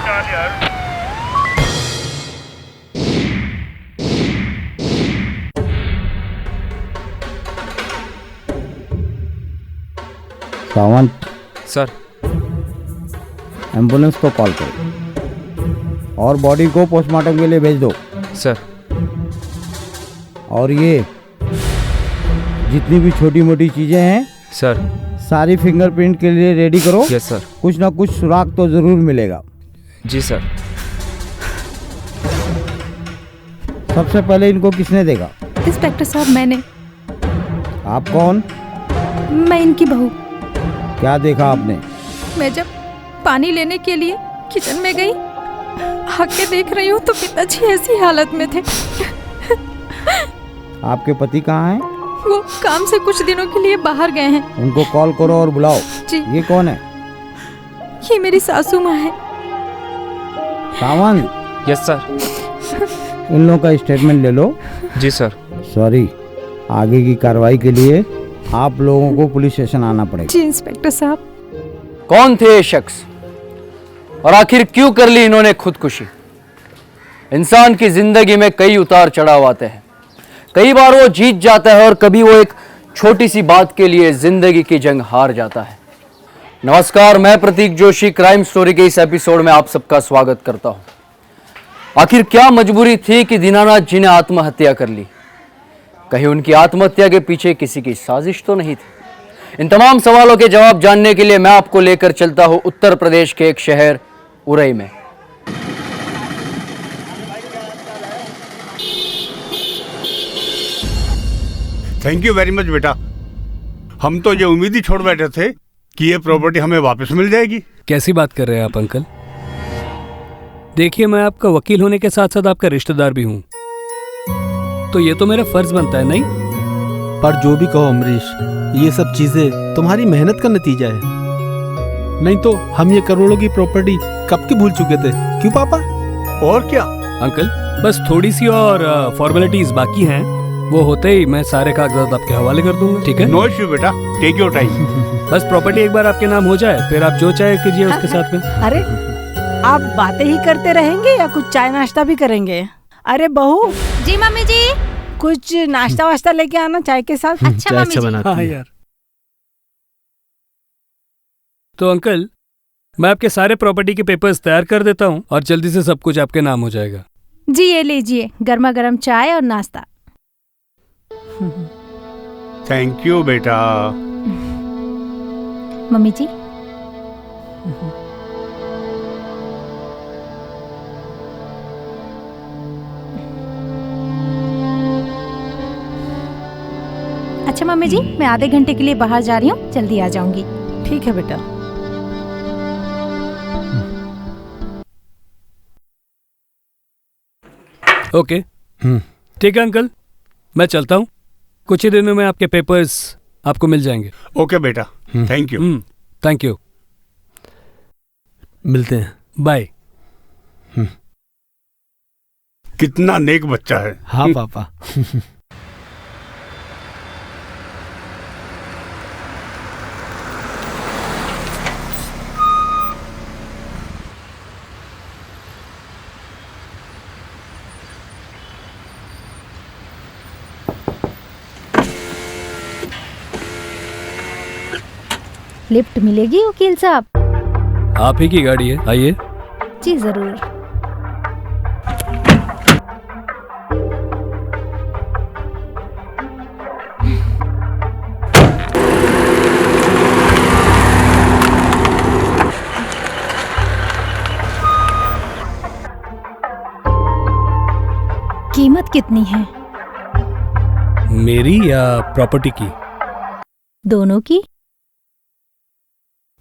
निकाल यार। Sawant sir. Ambulance को कॉल करो और बॉडी को पोस्टमार्टम के लिए भेज दो। सर। और ये जितनी भी छोटी मोटी चीजें हैं सर। सारी फिंगरप्रिंट के लिए रेडी करो। Yes sir. कुछ ना कुछ सुराग तो जरूर मिलेगा। जी सर। सबसे पहले इनको किसने देखा? इंस्पेक्टर साहब, मैंने। आप कौन? मैं इनकी बहू। क्या देखा आपने? मैं जब पानी लेने के लिए किचन में गई, आके देख रही हूँ तो पिताजी ऐसी हालत में थे। आपके पति कहाँ हैं? वो काम से कुछ दिनों के लिए बाहर गए हैं। उनको कॉल करो और बुलाओ। जी। ये कौन है? ये मेरी सासू माँ है। सावंत। Yes sir. इन लोगों का स्टेटमेंट ले लो। जी सर। सॉरी, आगे की कार्रवाई के लिए आप लोगों को पुलिस स्टेशन आना पड़ेगा। जी इंस्पेक्टर साहब। कौन थे ये शख्स और आखिर क्यों कर ली इन्होंने खुदकुशी? इंसान की जिंदगी में कई उतार चढ़ाव आते हैं। कई बार वो जीत जाता है और कभी वो एक छोटी सी बात के लिए जिंदगी की जंग हार जाता है। नमस्कार, मैं प्रतीक जोशी क्राइम स्टोरी के इस एपिसोड में आप सबका स्वागत करता हूं। आखिर क्या मजबूरी थी कि दीनानाथ जी ने आत्महत्या कर ली? कहीं उनकी आत्महत्या के पीछे किसी की साजिश तो नहीं थी? इन तमाम सवालों के जवाब जानने के लिए मैं आपको लेकर चलता हूं उत्तर प्रदेश के एक शहर उरई में। थैंक यू वेरी मच बेटा। हम तो ये उम्मीद ही छोड़ बैठे थे कि ये प्रॉपर्टी हमें वापस मिल जाएगी। कैसी बात कर रहे हैं आप अंकल? देखिए, मैं आपका वकील होने के साथ साथ आपका रिश्तेदार भी हूँ, तो ये तो मेरा फर्ज बनता है। नहीं, पर जो भी कहो अमरीश, ये सब चीजें तुम्हारी मेहनत का नतीजा है। नहीं तो हम ये करोड़ों की प्रॉपर्टी कब की भूल चुके थे। क्यों पापा? और क्या अंकल, बस थोड़ी सी और फॉर्मेलिटीज बाकी हैं, वो होते ही मैं सारे कागजात आपके हवाले कर दूंगा। ठीक है? नो इश्यू बेटा, टेक योर टाइम। बस प्रॉपर्टी एक बार आपके नाम हो जाए, फिर आप जो चाहे कीजिए उसके साथ में। अरे आप बातें ही करते रहेंगे या कुछ चाय नाश्ता भी करेंगे? अरे बहू। जी मम्मी जी। कुछ नाश्ता वाश्ता लेके आना चाय के साथ। अच्छा मम्मी जी। हाँ यार। तो अंकल, मैं आपके सारे प्रॉपर्टी के पेपर्स तैयार कर देता हूँ और जल्दी से सब कुछ आपके नाम हो जाएगा। जी ये लीजिए, गर्मा गर्म चाय और नाश्ता। थैंक यू बेटा। मम्मी जी। अच्छा मम्मी जी, मैं आधे घंटे के लिए बाहर जा रही हूँ, जल्दी आ जाऊंगी। ठीक है बेटा। ओके। ठीक है अंकल, मैं चलता हूँ। कुछ ही दिनों में आपके पेपर्स आपको मिल जाएंगे। ओके बेटा, थैंक यू। Thank you. मिलते हैं। बाय। कितना नेक बच्चा है। हाँ पापा। लिफ्ट मिलेगी वकील साहब? आप ही की गाड़ी है, आइए। जी जरूर। कीमत कितनी है? मेरी या प्रॉपर्टी की? दोनों की।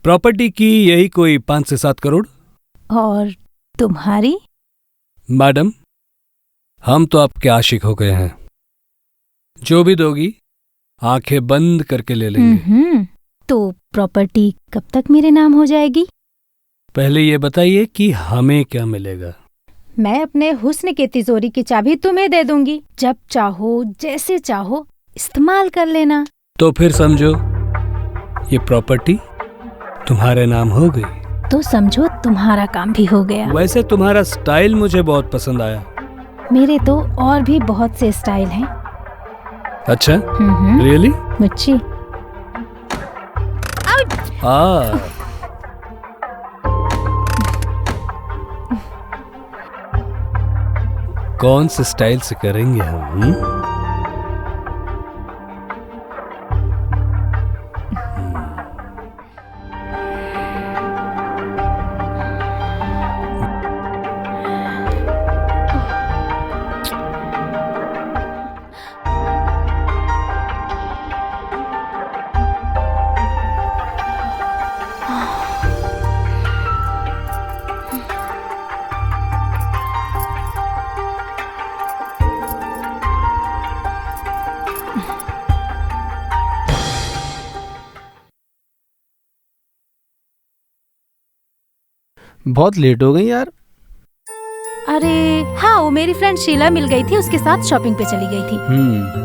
प्रॉपर्टी की यही कोई 5 से 7 करोड़। और तुम्हारी? मैडम, हम तो आपके आशिक हो गए हैं। जो भी दोगी आंखें बंद करके ले लेंगे। तो प्रॉपर्टी कब तक मेरे नाम हो जाएगी? पहले ये बताइए कि हमें क्या मिलेगा। मैं अपने हुस्न की तिजोरी की चाबी तुम्हें दे दूंगी। जब चाहो, जैसे चाहो इस्तेमाल कर लेना। तो फिर समझो ये प्रॉपर्टी तुम्हारे नाम हो गई। तो समझो तुम्हारा काम भी हो गया। वैसे तुम्हारा स्टाइल मुझे बहुत पसंद आया। मेरे तो और भी बहुत से स्टाइल हैं। अच्छा, रियली? मुच्ची। कौन से स्टाइल से करेंगे हम? बहुत लेट हो गई यार। अरे हाँ, वो मेरी फ्रेंड शीला मिल गई थी, उसके साथ शॉपिंग पे चली गई थी।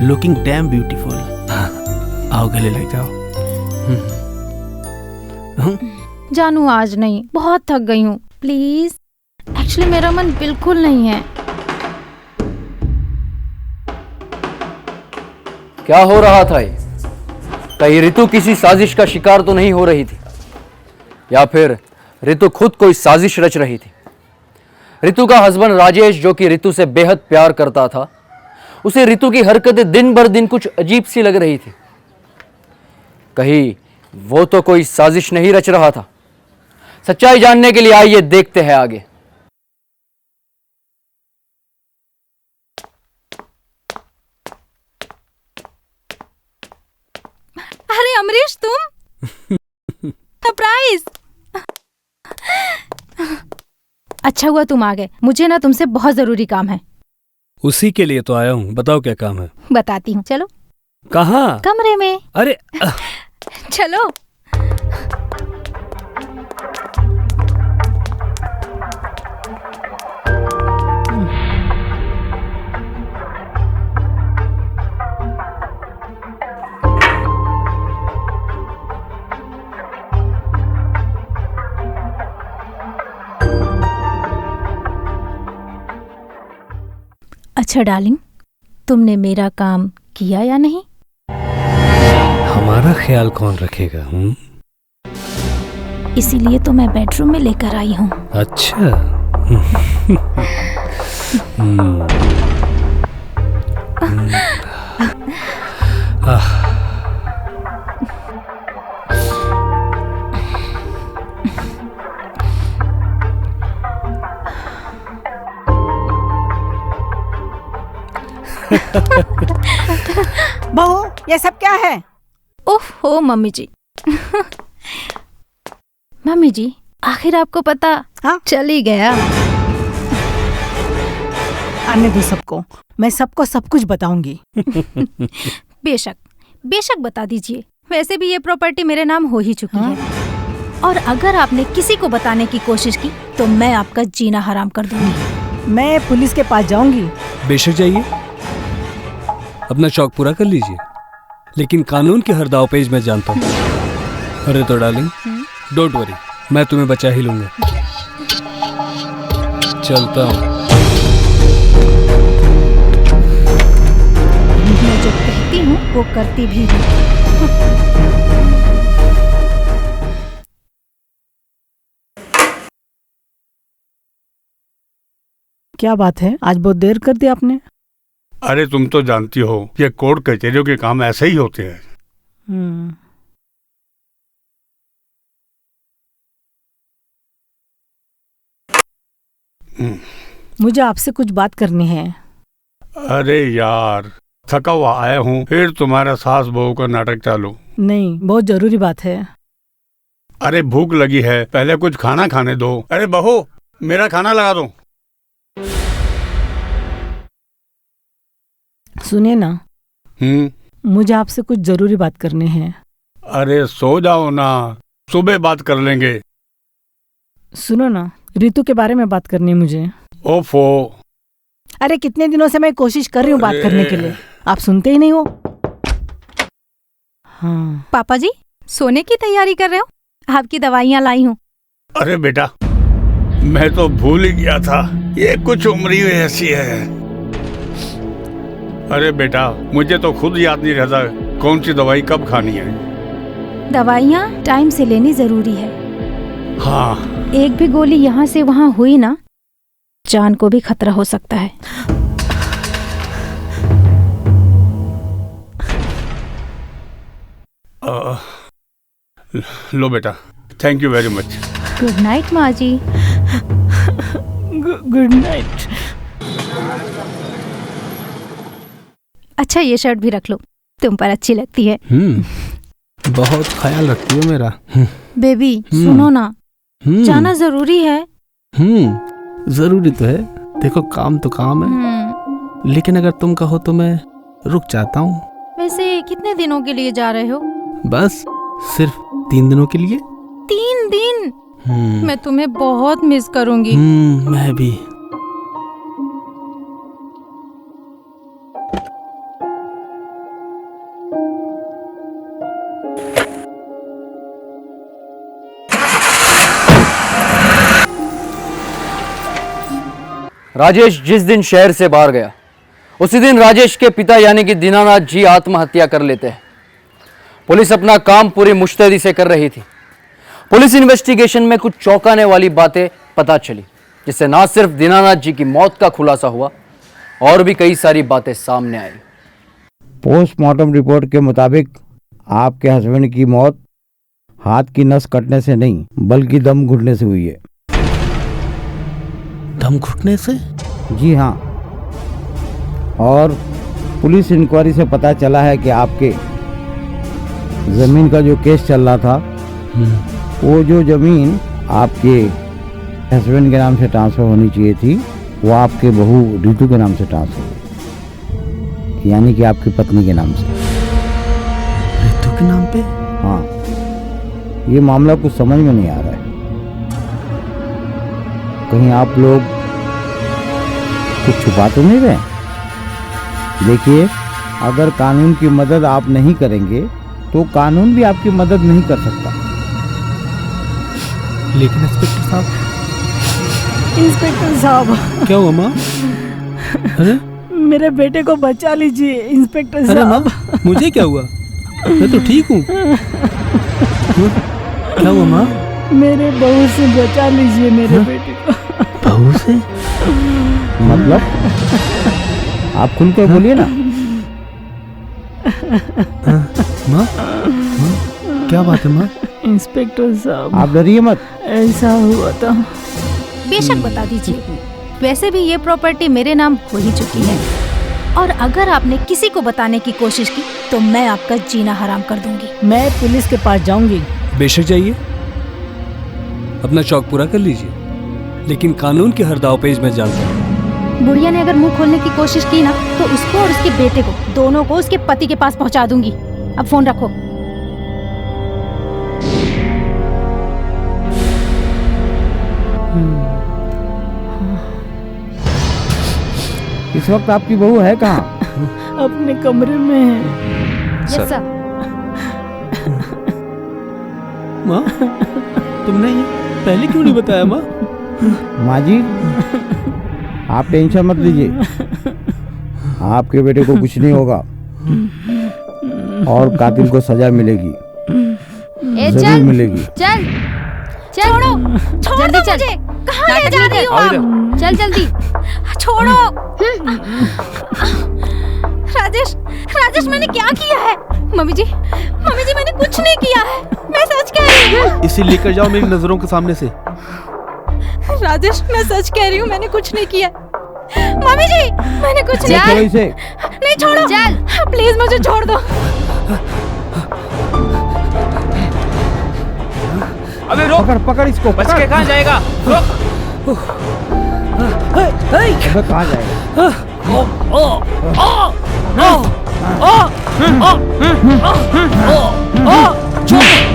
Looking dam beautiful. आओ गले लग जाओ। जानू आज नहीं, बहुत थक गई हूँ, प्लीज। एक्चुअली मेरा मन बिल्कुल नहीं है। क्या हो रहा था ये? कहीं ऋतु किसी साजिश का शिकार तो नहीं हो रही थी, या फिर ऋतु खुद कोई साजिश रच रही थी? ऋतु का हस्बैंड राजेश, जो कि ऋतु से बेहद प्यार करता था, उसे ऋतु की हरकतें दिन भर दिन कुछ अजीब सी लग रही थी। कहीं वो तो कोई साजिश नहीं रच रहा था? सच्चाई जानने के लिए आइए देखते हैं आगे। अरे अमरीश, तुम? सरप्राइज! अच्छा हुआ तुम आ गए, मुझे ना तुमसे बहुत जरूरी काम है। उसी के लिए तो आया हूँ, बताओ क्या काम है? बताती हूँ, चलो। कहाँ? कमरे में। अरे चलो। अच्छा डार्लिंग, तुमने मेरा काम किया या नहीं? हमारा ख्याल कौन रखेगा? इसीलिए तो मैं बेडरूम में लेकर आई हूँ। अच्छा। बहू, ये सब क्या है? ओहो मम्मी जी। मम्मी जी, आखिर आपको पता हाँ? चल ही गया। आने दो सबको, मैं सबको सब कुछ बताऊंगी। बेशक बेशक बता दीजिए। वैसे भी ये प्रॉपर्टी मेरे नाम हो ही चुकी है, और अगर आपने किसी को बताने की कोशिश की तो मैं आपका जीना हराम कर दूंगी। मैं पुलिस के पास जाऊंगी। बेशक जाइए, अपना शौक पूरा कर लीजिए, लेकिन कानून के हर दाव पेज मैं जानता हूँ। अरे तो डार्लिंग, डोंट वरी, मैं तुम्हें बचा ही लूंगा। चलता हूँ। मैं जो कहती हूँ वो करती भी हूँ। क्या बात है, आज बहुत देर कर दी आपने? अरे तुम तो जानती हो, ये कोर्ट कचहरियों के काम ऐसे ही होते हैं। मुझे आपसे कुछ बात करनी है। अरे यार, थका हुआ आया हूँ, फिर तुम्हारा सास बहू का नाटक चालू। नहीं, बहुत जरूरी बात है। अरे भूख लगी है, पहले कुछ खाना खाने दो। अरे बहू, मेरा खाना लगा दो। सुने ना, हम्म। मुझे आपसे कुछ जरूरी बात करनी है। अरे सो जाओ ना, सुबह बात कर लेंगे। सुनो ना, रितु के बारे में बात करनी है मुझे। ओफो। अरे कितने दिनों से मैं कोशिश कर रही हूँ बात अरे। करने के लिए, आप सुनते ही नहीं हो। हाँ। पापा जी, सोने की तैयारी कर रहे हो? आपकी दवाइयाँ लाई हूँ। अरे बेटा, मैं तो भूल ही गया था, ये कुछ उम्र ही ऐसी है। अरे बेटा, मुझे तो खुद याद नहीं रहता कौन सी दवाई कब खानी है। दवाइयाँ टाइम से लेनी जरूरी है। हाँ। एक भी गोली यहाँ से वहाँ हुई ना, जान को भी खतरा हो सकता है। लो बेटा, thank you very much. Good night माँ जी। Good night. अच्छा, ये शर्ट भी रख लो, तुम पर अच्छी लगती है। बहुत ख्याल रखती हो मेरा। बेबी सुनो ना, जाना जरूरी है। जरूरी तो है, देखो काम तो काम है, लेकिन अगर तुम कहो तो मैं रुक जाता हूँ। वैसे कितने दिनों के लिए जा रहे हो? बस सिर्फ 3 दिनों के लिए। 3 दिन? मैं तुम्हें बहुत मिस करूंगी। मैं भी। राजेश जिस दिन शहर से बाहर गया, उसी दिन राजेश के पिता यानी कि दीनानाथ जी आत्महत्या कर लेते हैं। पुलिस अपना काम पूरी मुस्तैदी से कर रही थी। पुलिस इन्वेस्टिगेशन में कुछ चौंकाने वाली बातें पता चली, जिससे ना सिर्फ दीनानाथ जी की मौत का खुलासा हुआ, और भी कई सारी बातें सामने आई। पोस्टमार्टम रिपोर्ट के मुताबिक आपके हस्बैंड की मौत हाथ की नस कटने से नहीं, बल्कि दम घुटने से हुई है। दम घुटने से? जी हाँ। और पुलिस इंक्वायरी से पता चला है कि आपके जमीन का जो केस चल रहा था, वो जो जमीन आपके हस्बैंड के नाम से ट्रांसफर होनी चाहिए थी, वो आपके बहू रितु के नाम से ट्रांसफर हुई, यानी कि आपकी पत्नी के नाम से। रितु के नाम पे? हाँ। ये मामला कुछ समझ में नहीं आ रहा है। कहीं आप लोग कुछ छुपा तो नहीं रहे? देखिए, अगर कानून की मदद आप नहीं करेंगे तो कानून भी आपकी मदद नहीं कर सकता। लेकिन इंस्पेक्टर साहब। इंस्पेक्टर साहब। क्या हुआ माँ? अरे मेरे बेटे को बचा लीजिए इंस्पेक्टर अरे साहब। माँ, मुझे क्या हुआ? मैं तो ठीक हूँ। क्या हुआ माँ? मेरे बहू से बचा लीजिए मेरे बेटे को। बहू से? मतलब आप खुल कर बोलिए ना। माँ, क्या बात है माँ? इंस्पेक्टर साहब, आप डरिए मत। ऐसा हुआ था। बेशक बता दीजिए। वैसे भी ये प्रॉपर्टी मेरे नाम हो ही चुकी है, और अगर आपने किसी को बताने की कोशिश की तो मैं आपका जीना हराम कर दूंगी। मैं पुलिस के पास जाऊंगी। बेशक जाइए, अपना शौक पूरा कर लीजिए, लेकिन कानून के हर दावपेच में जानता हूँ। बुढ़िया ने अगर मुंह खोलने की कोशिश की ना, तो उसको और उसके बेटे को, दोनों को उसके पति के पास पहुंचा दूंगी। अब फोन रखो। इस वक्त आपकी बहू है कहाँ? अपने कमरे में है। Yes sir. माँ, तुमने ये पहले क्यों नहीं बताया माँ? माँ जी, आप टेंशन मत लीजिए, आपके बेटे को कुछ नहीं होगा और कातिल को सजा मिलेगी, जरूर मिलेगी। चल चल, छोड़ो जल्दी चल। मुझे। कहाँ ले जा रही हो आप? चल जल्दी। छोड़ो। राजेश, राजेश मैंने क्या किया है? मम्मी जी मैंने कुछ नहीं किया है, मैं सच कह रही हूँ। इसे लेकर जाओ मेरी नजरों के सामने से। राजेश, मैं सच कह रही हूँ, मैंने कुछ नहीं किया। मम्मी जी, मैंने कुछ नहीं चलो इसे। नहीं, छोड़ो। चल। प्लीज मुझे छोड़ दो। अबे रोक, पकड़ पकड़ इसको, बच पकड़। के कहाँ जाएगा? रोक। अबे कहाँ जाएगा?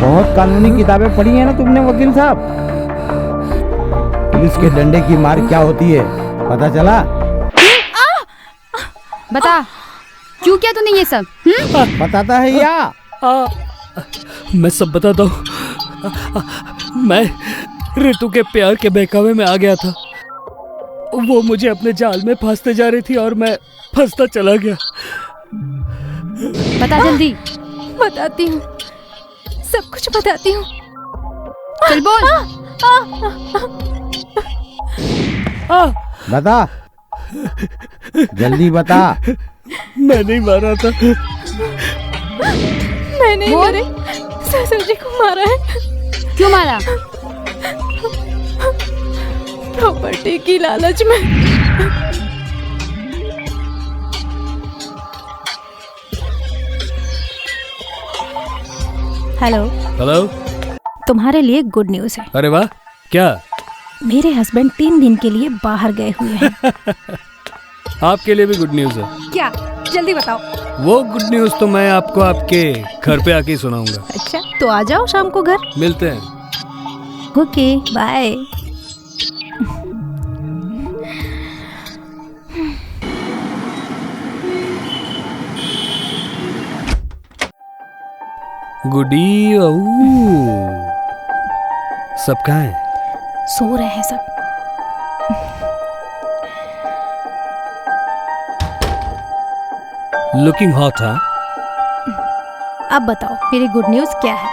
बहुत कानूनी किताबें पढ़ी है ना तुमने वकील साहब। पुलिस के डंडे की मार क्या होती है पता चला? बता क्यों किया तूने ये सब? बताता है या? मैं सब बताता हूँ। मैं ऋतु के प्यार के बहकावे में आ गया था। वो मुझे अपने जाल में फंसते जा रही थी और मैं फंसता चला गया। बता जल्दी। बताती हूँ, सब कुछ बताती हूँ। चल बोल। बता, जल्दी बता। मैं नहीं मारा था। मैंने मेरे ससुर जी को मारा है। क्यों मारा? प्रॉपर्टी की लालच में। Hello hello. तुम्हारे लिए गुड न्यूज है। अरे वाह, क्या? मेरे हस्बैंड 3 दिन के लिए बाहर गए हुए हैं। आपके लिए भी गुड न्यूज है। क्या? जल्दी बताओ। वो गुड न्यूज तो मैं आपको आपके घर पे आके ही सुनाऊंगा। अच्छा, तो आ जाओ शाम को घर। मिलते हैं। Okay, bye. गुडी। सब कहाँ है? सो रहे हैं सब। Looking hot. हाँ, अब बताओ मेरी गुड न्यूज क्या है?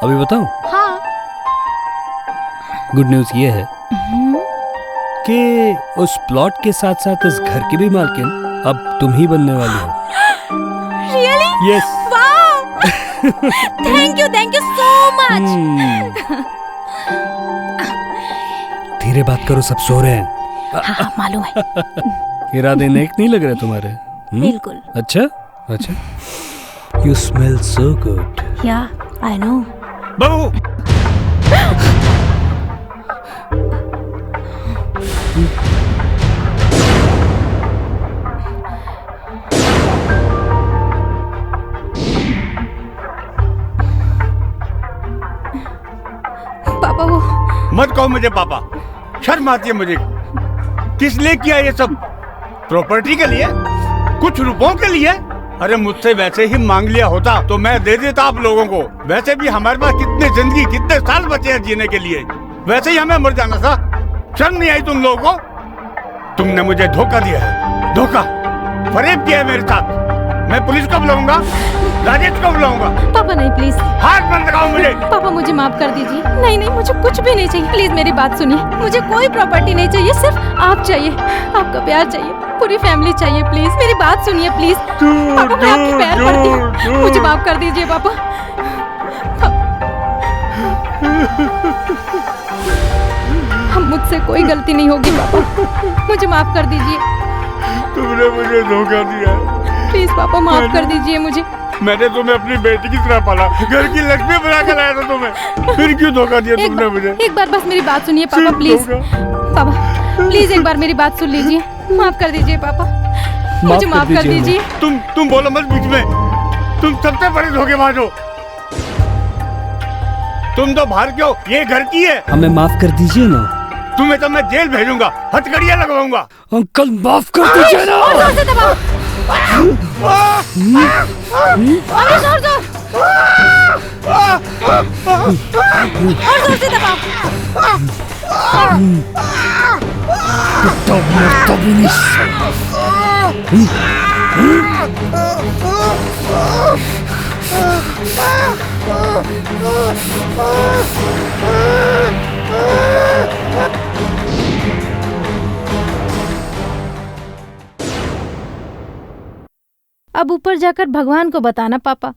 अभी बताऊं? हाँ। गुड न्यूज ये है कि उस प्लॉट के साथ साथ इस घर की भी मालकिन अब तुम ही बनने वाली हो। Really? Yes. Thank you so much. धीरे बात करो, सब सो रहे हैं। हाँ, मालूम है। इरादे नेक नहीं लग रहे तुम्हारे? बिल्कुल। अच्छा अच्छा। You smell so good. या आई नो। बहू, पापा वो मत कहो मुझे पापा, शर्म आती है मुझे। किस लिए किया ये सब? प्रॉपर्टी के लिए? कुछ रुपयों के लिए? अरे मुझसे वैसे ही मांग लिया होता तो मैं दे देता आप लोगों को। वैसे भी हमारे पास कितने साल बचे हैं जीने के लिए। वैसे ही हमें मर जाना था। शर्म नहीं आई तुम लोगों को? तुमने मुझे धोखा दिया है, धोखा, फरेब किया है मेरे साथ। मैं पुलिस को बुलाऊंगा, राजेश को बुलाऊंगा। पापा नहीं, प्लीज। हाथ मत लगाओ मुझे। पापा मुझे माफ कर दीजिए। नहीं नहीं, मुझे कुछ भी नहीं चाहिए। प्लीज मेरी बात सुनिए। मुझे कोई प्रॉपर्टी नहीं चाहिए, सिर्फ आप चाहिए। आपका प्यार चाहिए, पूरी फैमिली चाहिए। प्लीज मेरी बात सुनिए, प्लीज। पापा मैं आपके पैर पड़ती हूँ, मुझे माफ कर दीजिए पापा। हम मुझसे कोई गलती नहीं होगी पापा, मुझे माफ कर दीजिए। तुमने मुझे धोखा दिया। प्लीज पापा माफ कर दीजिए मुझे। मैंने तुम्हें अपनी बेटी की तरह पाला, घर की लक्ष्मी बना कर लाया था तुम्हें, फिर क्यों धोखा दिया तुमने मुझे? एक बार बस मेरी बात सुनिए पापा, प्लीज। पापा प्लीज एक बार मेरी बात सुन लीजिए। माफ कर दीजिए पापा, मुझे माफ कर दीजिए। तुम बोलो मत बीच में। तुम सबसे बड़े धोखेबाज हो। तुम तो बाहर क्यों, ये घर की है। हमें माफ कर दीजिए ना। तुम्हें तो मैं जेल भेजूंगा, हथकड़ियां लगवाऊंगा। अंकल माफ कर दीजिए ना। और जोर से दबाओ। और जोर से दबाओ। अब ऊपर जाकर भगवान को बताना पापा।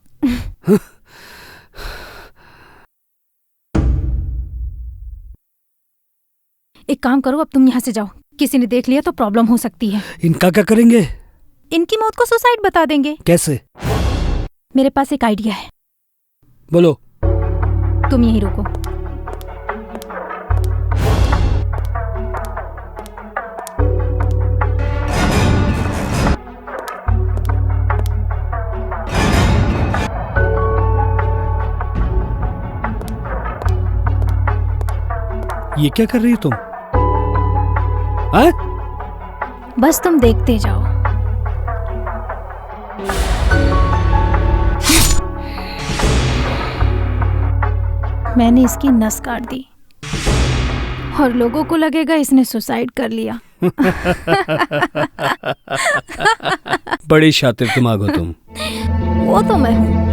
एक काम करो, अब तुम यहाँ से जाओ। किसी ने देख लिया तो प्रॉब्लम हो सकती है। इनका क्या करेंगे? इनकी मौत को सुसाइड बता देंगे। कैसे? मेरे पास एक आइडिया है। बोलो। तुम यहीं रुको। ये क्या कर रही हो तुम? हाँ? बस तुम देखते जाओ। मैंने इसकी नस काट दी और लोगों को लगेगा इसने सुसाइड कर लिया। बड़ी शातिर दिमाग हो तुम। वो तो मैं हूँ।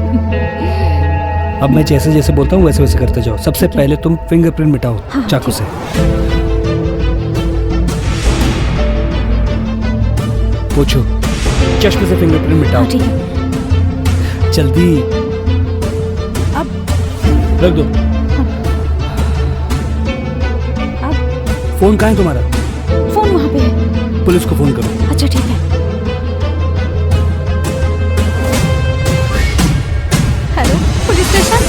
अब मैं जैसे जैसे बोलता हूँ वैसे वैसे करते जाओ। सबसे पहले तुम फिंगरप्रिंट मिटाओ चाकू से। पूछो, चश्मे से फिंगरप्रिंट मिटाओ। ठीक है। जल्दी। अब रख दो। फोन कहाँ है तुम्हारा? फोन वहाँ पे है। पुलिस को फोन करो। अच्छा ठीक है। Hello police station.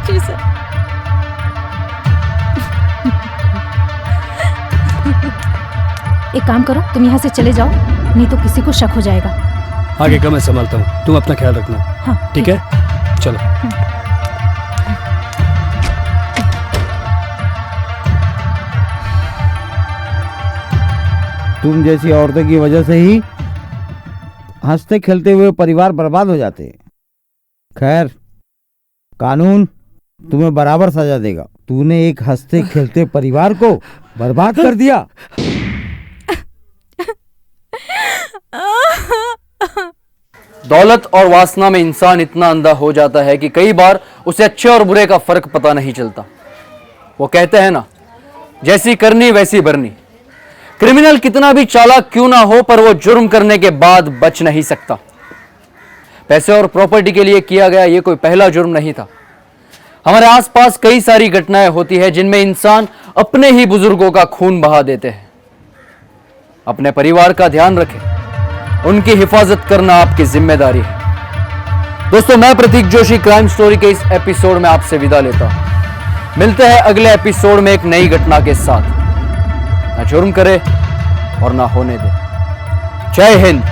जी सर। एक काम करो, तुम यहाँ से चले जाओ, नहीं तो किसी को शक हो जाएगा। आगे का मैं संभालता हूँ, तुम अपना ख्याल रखना। हाँ ठीक है, चलो। तुम जैसी औरतों की वजह से ही हंसते खेलते हुए परिवार बर्बाद हो जाते हैं। खैर, कानून तुम्हें बराबर सजा देगा। तूने एक हंसते खेलते परिवार को बर्बाद कर दिया। दौलत और वासना में इंसान इतना अंधा हो जाता है कि कई बार उसे अच्छे और बुरे का फर्क पता नहीं चलता। वो कहते हैं ना, जैसी करनी वैसी भरनी। क्रिमिनल कितना भी चालाक क्यों ना हो, पर वो जुर्म करने के बाद बच नहीं सकता। पैसे और प्रॉपर्टी के लिए किया गया ये कोई पहला जुर्म नहीं था। हमारे आसपास कई सारी घटनाएं होती है जिनमें इंसान अपने ही बुजुर्गों का खून बहा देते हैं। अपने परिवार का ध्यान रखें, उनकी हिफाजत करना आपकी जिम्मेदारी है। दोस्तों, मैं प्रतीक जोशी क्राइम स्टोरी के इस एपिसोड में आपसे विदा लेता हूं। मिलते हैं अगले एपिसोड में एक नई घटना के साथ। ना जुर्म करे और ना होने दे। जय हिंद।